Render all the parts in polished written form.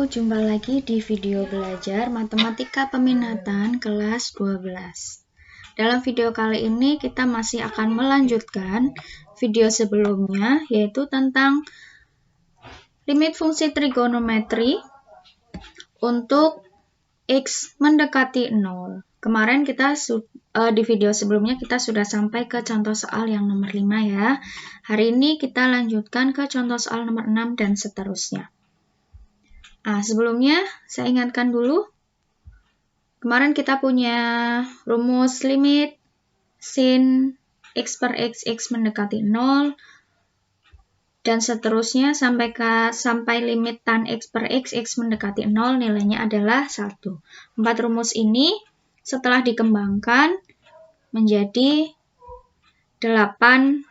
jumpa lagi di video belajar Matematika Peminatan kelas 12. Dalam video kali ini kita masih akan melanjutkan video sebelumnya, yaitu tentang limit fungsi trigonometri untuk X mendekati 0. Kemarin kita di video sebelumnya kita sudah sampai ke contoh soal yang nomor 5 ya. Hari ini kita lanjutkan ke contoh soal nomor 6 dan seterusnya. Nah, sebelumnya saya ingatkan dulu, kemarin kita punya rumus limit sin X per X mendekati 0, dan seterusnya sampai limit tan X per X mendekati 0, nilainya adalah 1. 4 rumus ini setelah dikembangkan menjadi 8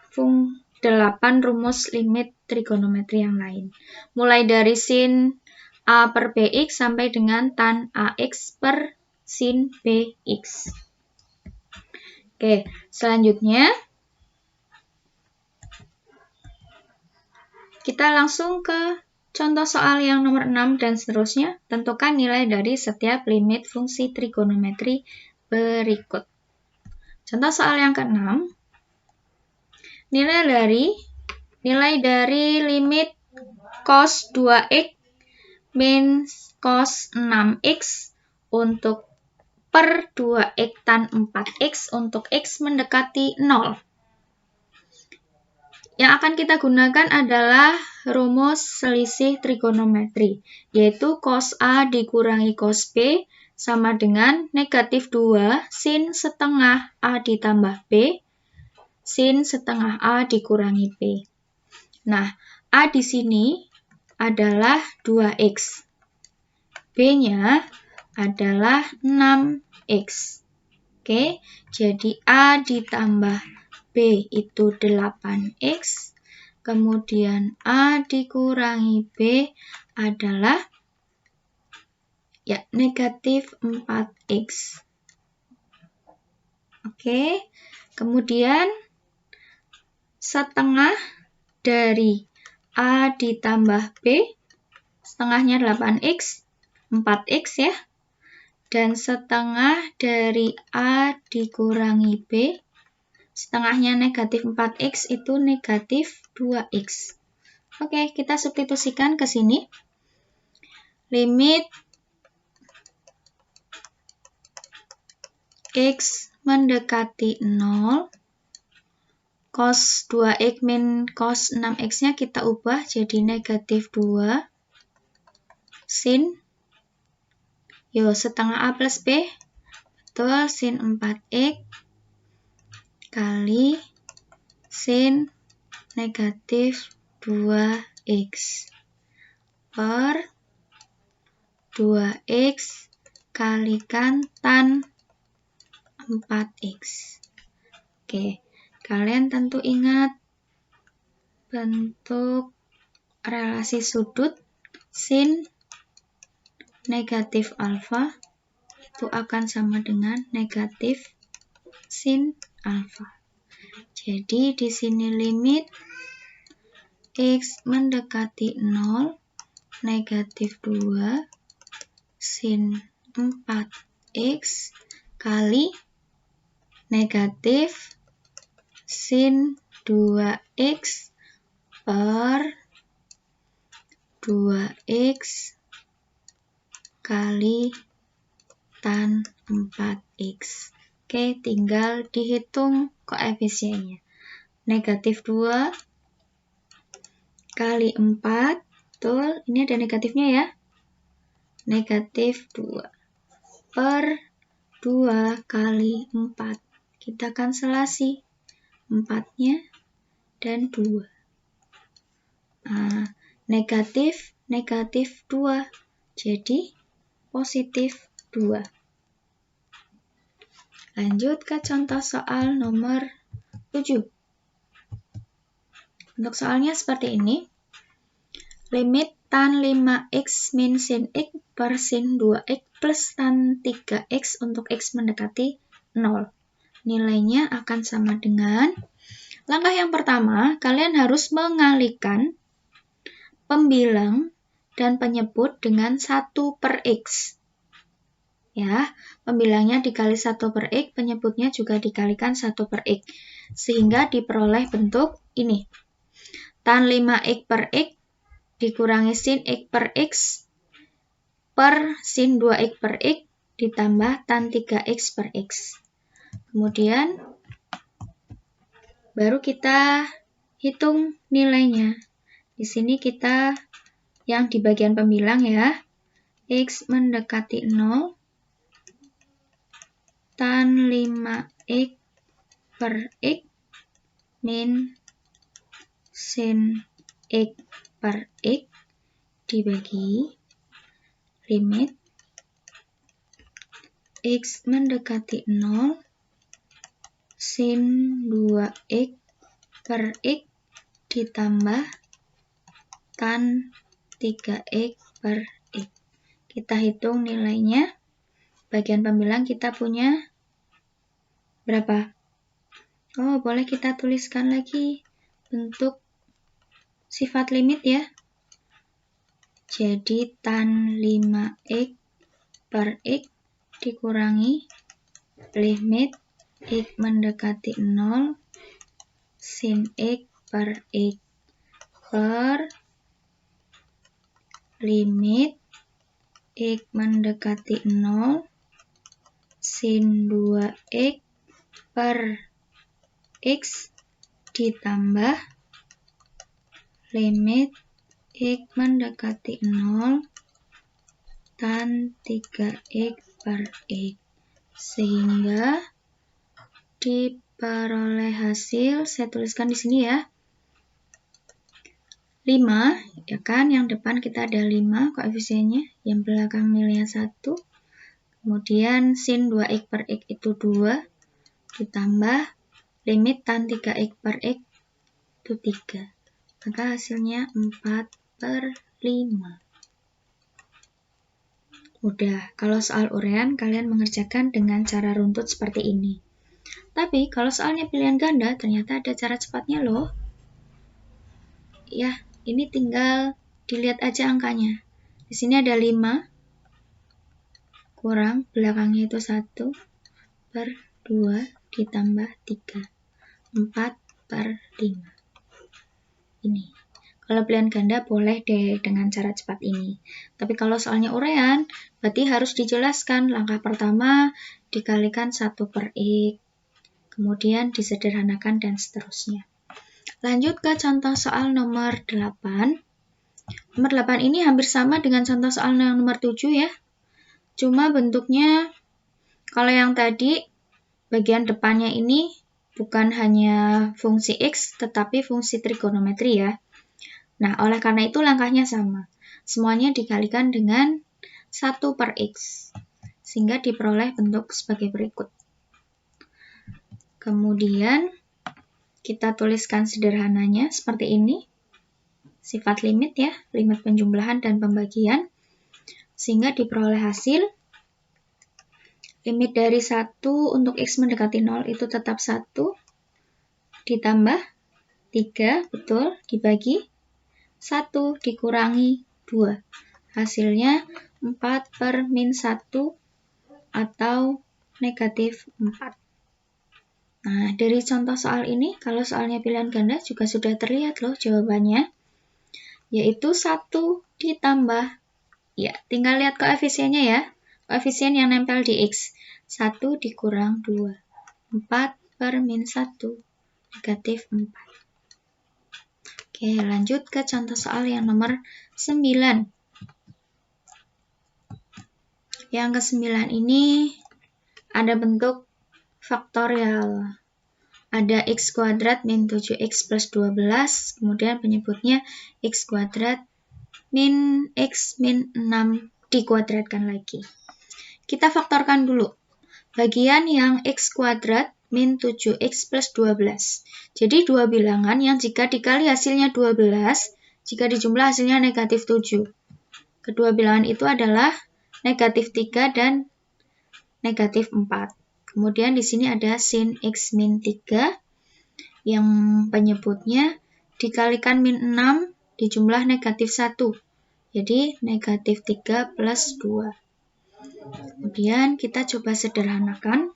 rumus limit trigonometri yang lain. Mulai dari sin A per BX sampai dengan tan AX per sin BX. Oke, selanjutnya kita langsung ke contoh soal yang nomor 6 dan seterusnya. Tentukan nilai dari setiap limit fungsi trigonometri berikut. Contoh soal yang ke-6. Nilai dari limit cos 2x min cos 6x untuk per 2x tan 4x untuk x mendekati 0. Yang akan kita gunakan adalah rumus selisih trigonometri, yaitu cos A dikurangi cos B sama dengan negatif 2 sin setengah A ditambah B, sin setengah A dikurangi B. Nah, A di sini adalah 2x. B-nya adalah 6x. Oke, jadi A ditambah B itu 8x. Kemudian A dikurangi B adalah negatif 4x. Oke, kemudian setengah dari A ditambah B, setengahnya 8x, 4x ya. Dan setengah dari A dikurangi B, setengahnya negatif 4x itu negatif 2x. Oke, kita substitusikan ke sini. Limit X mendekati 0, cos 2x min cos 6x-nya kita ubah jadi negatif 2 sin setengah A plus B, betul, sin 4x kali sin negatif 2x per 2x kalikan tan 4x. Oke, kalian tentu ingat bentuk relasi sudut sin negatif alfa itu akan sama dengan negatif sin alfa. Jadi di sini limit X mendekati 0 negatif 2 sin 4x kali negatif sin 2x per 2x kali tan 4x. Oke, tinggal dihitung koefisiennya. Negatif 2 kali 4, betul, ini ada negatifnya ya. Negatif 2 per 2 kali 4. Kita kanselasi 4-nya dan 2. Nah, negatif 2. Jadi positif 2. Lanjut ke contoh soal nomor 7. Untuk soalnya seperti ini. Limit tan 5x min sin x per sin 2x plus tan 3x untuk x mendekati 0. Nilainya akan sama dengan, langkah yang pertama, kalian harus mengalihkan pembilang dan penyebut dengan 1 per X. Ya, pembilangnya dikali 1 per X, penyebutnya juga dikalikan 1 per X. Sehingga diperoleh bentuk ini. Tan 5X per X dikurangi sin X per X per sin 2X per X ditambah tan 3X per X. Kemudian baru kita hitung nilainya. Di sini kita yang di bagian pembilang ya. X mendekati 0 tan 5X per X min sin X per X dibagi limit X mendekati 0 sin 2X per X ditambah tan 3X per X. Kita hitung nilainya. Bagian pembilang kita punya berapa? Oh, boleh kita tuliskan lagi bentuk sifat limit ya. Jadi tan 5X per X dikurangi limit X mendekati 0 sin X per X per limit X mendekati 0 sin 2X per X ditambah limit X mendekati 0 tan 3X per X. Sehingga diperoleh hasil, saya tuliskan di sini ya. 5, ya kan, yang depan kita ada 5 koefisiennya, yang belakang nilainya 1. Kemudian sin 2X per X itu 2, ditambah limit tan 3X per X itu 3. Maka hasilnya 4 per 5. Udah, kalau soal urean kalian mengerjakan dengan cara runtut seperti ini. Tapi kalau soalnya pilihan ganda ternyata ada cara cepatnya loh. Ya, ini tinggal dilihat aja angkanya. Di sini ada 5 kurang belakangnya itu 1 per 2 ditambah 3. 4 per 5. Ini. Kalau pilihan ganda boleh deh dengan cara cepat ini. Tapi kalau soalnya urean, berarti harus dijelaskan. Langkah pertama dikalikan 1 per X. Kemudian disederhanakan dan seterusnya. Lanjut ke contoh soal nomor 8. Nomor 8 ini hampir sama dengan contoh soal yang nomor 7 ya. Cuma bentuknya, kalau yang tadi, bagian depannya ini bukan hanya fungsi X, tetapi fungsi trigonometri ya. Nah, oleh karena itu langkahnya sama. Semuanya dikalikan dengan 1 per X. Sehingga diperoleh bentuk sebagai berikut. Kemudian, kita tuliskan sederhananya seperti ini. Sifat limit ya, limit penjumlahan dan pembagian. Sehingga diperoleh hasil. Limit dari 1 untuk X mendekati 0 itu tetap 1. Ditambah 3, betul, dibagi 1 dikurangi 2. Hasilnya 4 per min 1 atau negatif 4. Nah, dari contoh soal ini, kalau soalnya pilihan ganda juga sudah terlihat loh jawabannya. Yaitu 1 ditambah, ya tinggal lihat koefisiennya ya. Koefisien yang nempel di X. 1 dikurang 2. 4 per min 1, negatif 4. Oke, lanjut ke contoh soal yang nomor 9. Yang ke-9 ini ada bentuk faktorial. Ada X kuadrat min 7X plus 12, kemudian penyebutnya X kuadrat min X min 6 dikuadratkan lagi. Kita faktorkan dulu. Bagian yang X kuadrat min 7X plus 12. Jadi dua bilangan yang jika dikali hasilnya 12, jika dijumlah hasilnya negatif 7. Kedua bilangan itu adalah negatif 3 dan negatif 4. Kemudian di sini ada sin X min 3 yang penyebutnya dikalikan min 6 dijumlah negatif 1. Jadi negatif 3 plus 2. Kemudian kita coba sederhanakan.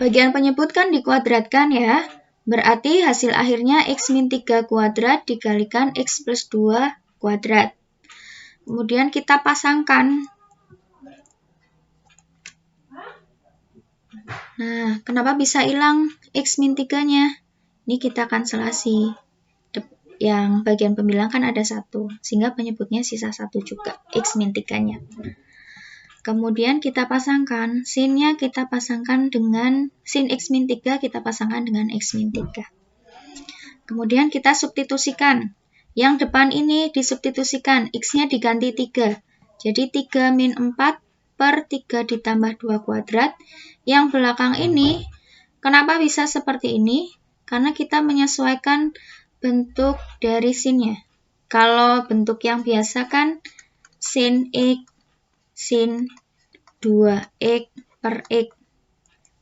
Bagian penyebut kan dikuadratkan ya. Berarti hasil akhirnya X min 3 kuadrat dikalikan X plus 2 kuadrat. Kemudian kita pasangkan. Nah, kenapa bisa hilang X min 3-nya? Ini kita kanselasi. Yang bagian pembilang kan ada 1, sehingga penyebutnya sisa 1 juga, X min 3-nya. Kemudian kita pasangkan, sin-nya kita pasangkan dengan, sin X min 3 kita pasangkan dengan X min 3. Kemudian kita substitusikan. Yang depan ini disubstitusikan, X-nya diganti 3. Jadi 3 min 4 per 3 ditambah 2 kuadrat. Yang belakang ini, kenapa bisa seperti ini? Karena kita menyesuaikan bentuk dari sin-nya. Kalau bentuk yang biasa kan sin X, sin 2X per X.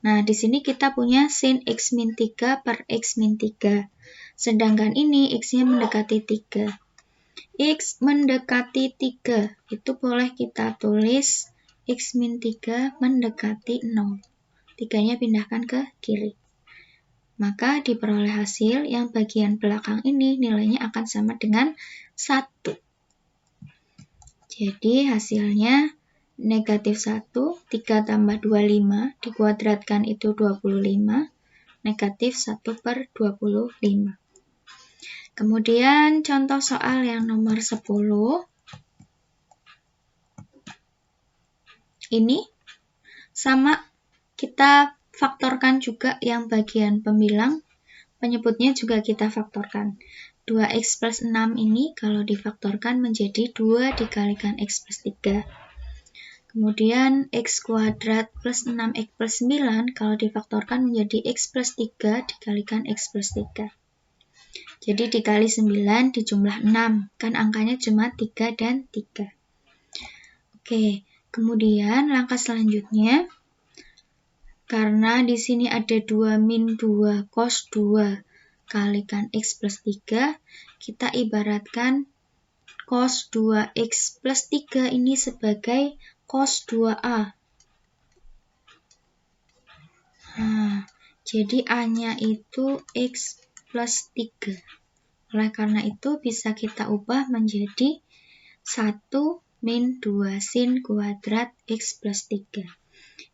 Nah, di sini kita punya sin X min 3 per X min 3. Sedangkan ini X-nya mendekati 3. X mendekati 3, itu boleh kita tulis X min 3 mendekati 0. 3-nya pindahkan ke kiri. Maka diperoleh hasil yang bagian belakang ini nilainya akan sama dengan 1. Jadi hasilnya negatif 1, 3 tambah 25, dikuadratkan itu 25, negatif 1 per 25. Kemudian contoh soal yang nomor 10. Ini sama, kita faktorkan juga yang bagian pembilang, penyebutnya juga kita faktorkan. 2x plus 6 ini kalau difaktorkan menjadi 2 dikalikan x plus 3. Kemudian x kuadrat plus 6x plus 9 kalau difaktorkan menjadi x plus 3 dikalikan x plus 3. Jadi dikali 9 dijumlah 6, kan angkanya cuma 3 dan 3. Oke, kemudian langkah selanjutnya, karena di sini ada 2 min 2 cos 2 kalikan x plus 3, kita ibaratkan cos 2x plus 3 ini sebagai cos 2a. Nah, jadi A-nya itu x plus 3. Oleh karena itu bisa kita ubah menjadi 1 min 2 sin kuadrat x plus 3.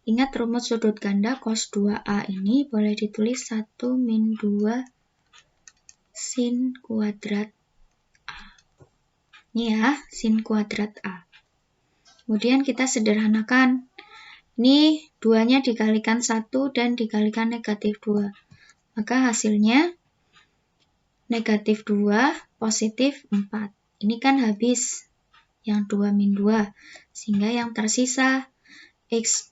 Ingat rumus sudut ganda cos 2A ini boleh ditulis 1 min 2 sin kuadrat A. Ini ya, sin kuadrat A. Kemudian kita sederhanakan. Ini 2-nya dikalikan 1 dan dikalikan negatif 2. Maka hasilnya negatif 2, positif 4. Ini kan habis yang 2 min 2. Sehingga yang tersisa x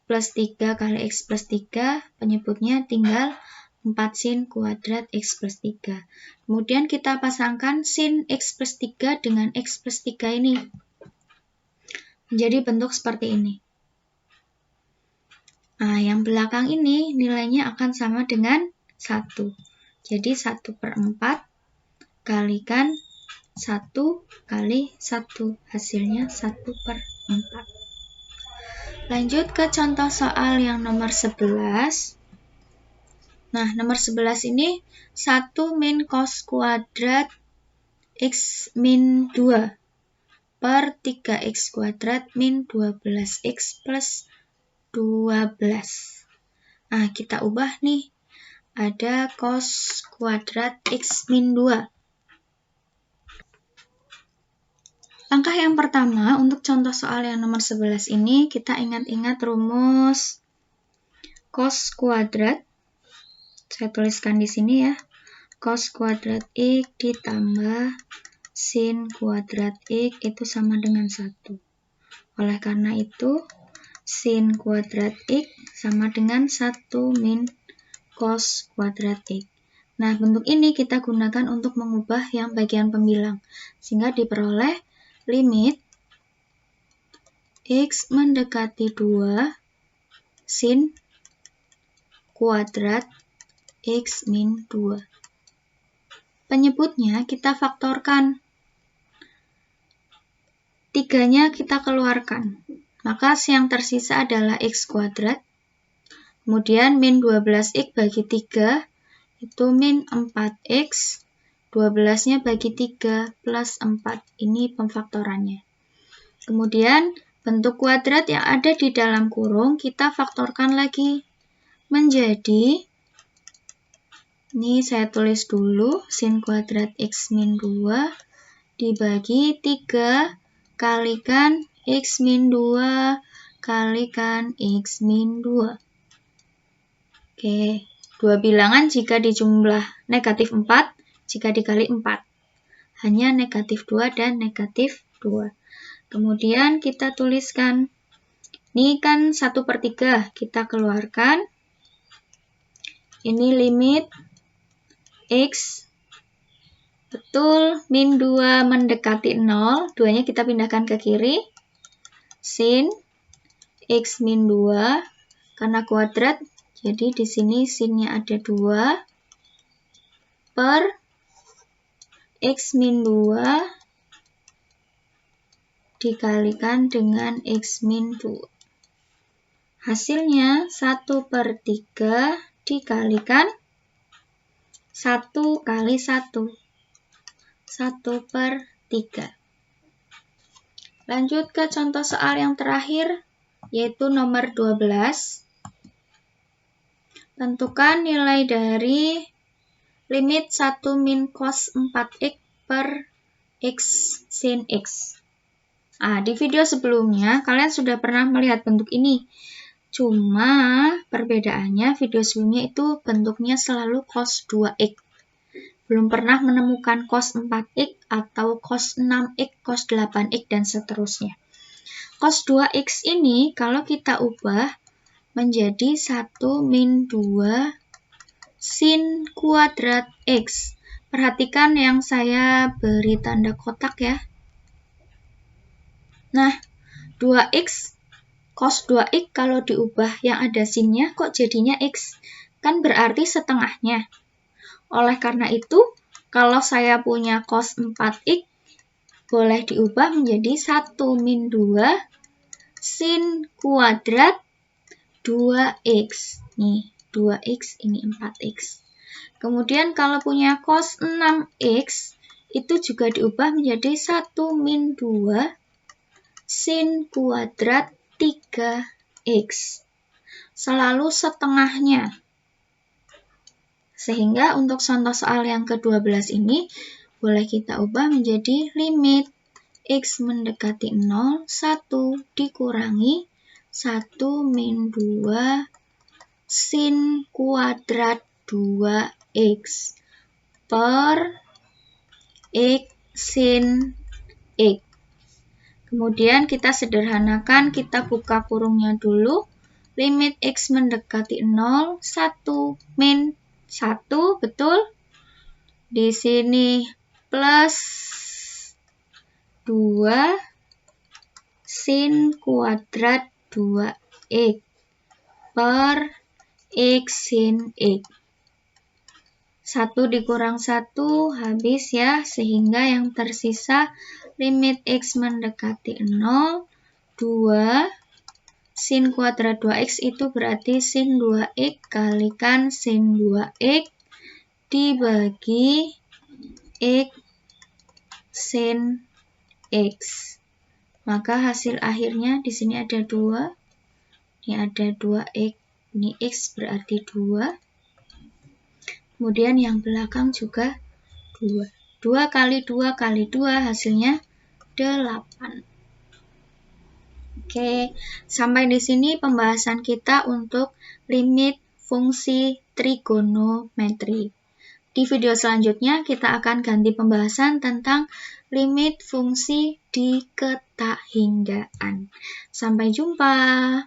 plus 3 kali x plus 3, penyebutnya tinggal 4 sin kuadrat x plus 3. Kemudian kita pasangkan sin x plus 3 dengan x plus 3 ini. Menjadi bentuk seperti ini. Nah, yang belakang ini nilainya akan sama dengan 1. Jadi 1 per 4 kalikan 1 kali 1. Hasilnya 1 per 4. Lanjut ke contoh soal yang nomor 11. Nah, nomor 11 ini 1 min cos kuadrat x min 2 per 3x kuadrat min 12x plus 12. Nah, kita ubah nih. Ada cos kuadrat x min 2. Langkah yang pertama, untuk contoh soal yang nomor 11 ini, kita ingat-ingat rumus cos kuadrat. Saya tuliskan di sini ya. Cos kuadrat x ditambah sin kuadrat x itu sama dengan 1. Oleh karena itu, sin kuadrat x sama dengan 1 min cos kuadrat x. Nah, bentuk ini kita gunakan untuk mengubah yang bagian pembilang. Sehingga diperoleh limit x mendekati 2 sin kuadrat x min 2. Penyebutnya kita faktorkan. 3-nya kita keluarkan. Maka yang tersisa adalah X kuadrat. Kemudian min 12X bagi 3 itu min 4X. 12-nya bagi 3 plus 4. Ini pemfaktorannya. Kemudian bentuk kuadrat yang ada di dalam kurung kita faktorkan lagi menjadi, ini saya tulis dulu, sin kuadrat X min 2 dibagi 3 kalikan X min 2 kalikan X min 2. Oke, dua bilangan jika dijumlah negatif 4, jika dikali 4. Hanya negatif 2 dan negatif 2. Kemudian kita tuliskan, ini kan 1/3, kita keluarkan. Ini limit X, betul, min 2 mendekati 0, 2-nya kita pindahkan ke kiri. Sin X min 2, karena kuadrat, jadi di sini sinnya ada 2, per X min 2 dikalikan dengan X min 2. Hasilnya 1/3 dikalikan 1 kali 1. 1/3. Lanjut ke contoh soal yang terakhir, yaitu nomor 12. Tentukan nilai dari limit 1 min cos 4X per X sin X. Di video sebelumnya kalian sudah pernah melihat bentuk ini. Cuma perbedaannya video sebelumnya itu bentuknya selalu cos 2X. Belum pernah menemukan cos 4X atau cos 6X, cos 8X, dan seterusnya. Cos 2X ini kalau kita ubah menjadi 1 min 2 sin kuadrat X. Perhatikan yang saya beri tanda kotak ya. Nah, 2X, cos 2X kalau diubah yang ada sinnya kok jadinya X? Kan berarti setengahnya. Oleh karena itu, kalau saya punya cos 4X, boleh diubah menjadi 1 min 2 sin kuadrat 2X. Nih, 2X, ini 4X. Kemudian kalau punya cos 6X, itu juga diubah menjadi 1 min 2 sin kuadrat 3X. Selalu setengahnya. Sehingga untuk contoh soal yang ke-12 ini, boleh kita ubah menjadi limit X mendekati 0, 1 dikurangi 1 min 2 sin kuadrat 2X per X sin X. Kemudian kita sederhanakan, kita buka kurungnya dulu. Limit X mendekati 0, 1 min 1, betul? Di sini plus 2 sin kuadrat 2X per X sin X. 1 dikurang 1 habis ya, sehingga yang tersisa limit X mendekati 0, 2 sin kuadrat 2X itu berarti sin 2X kalikan sin 2X dibagi X sin X. Maka hasil akhirnya di sini ada 2, ini ada 2X, ini X berarti 2. Kemudian yang belakang juga 2. 2 kali 2 kali 2 hasilnya 8. Oke, sampai di sini pembahasan kita untuk limit fungsi trigonometri. Di video selanjutnya kita akan ganti pembahasan tentang limit fungsi diketahinggaan. Sampai jumpa.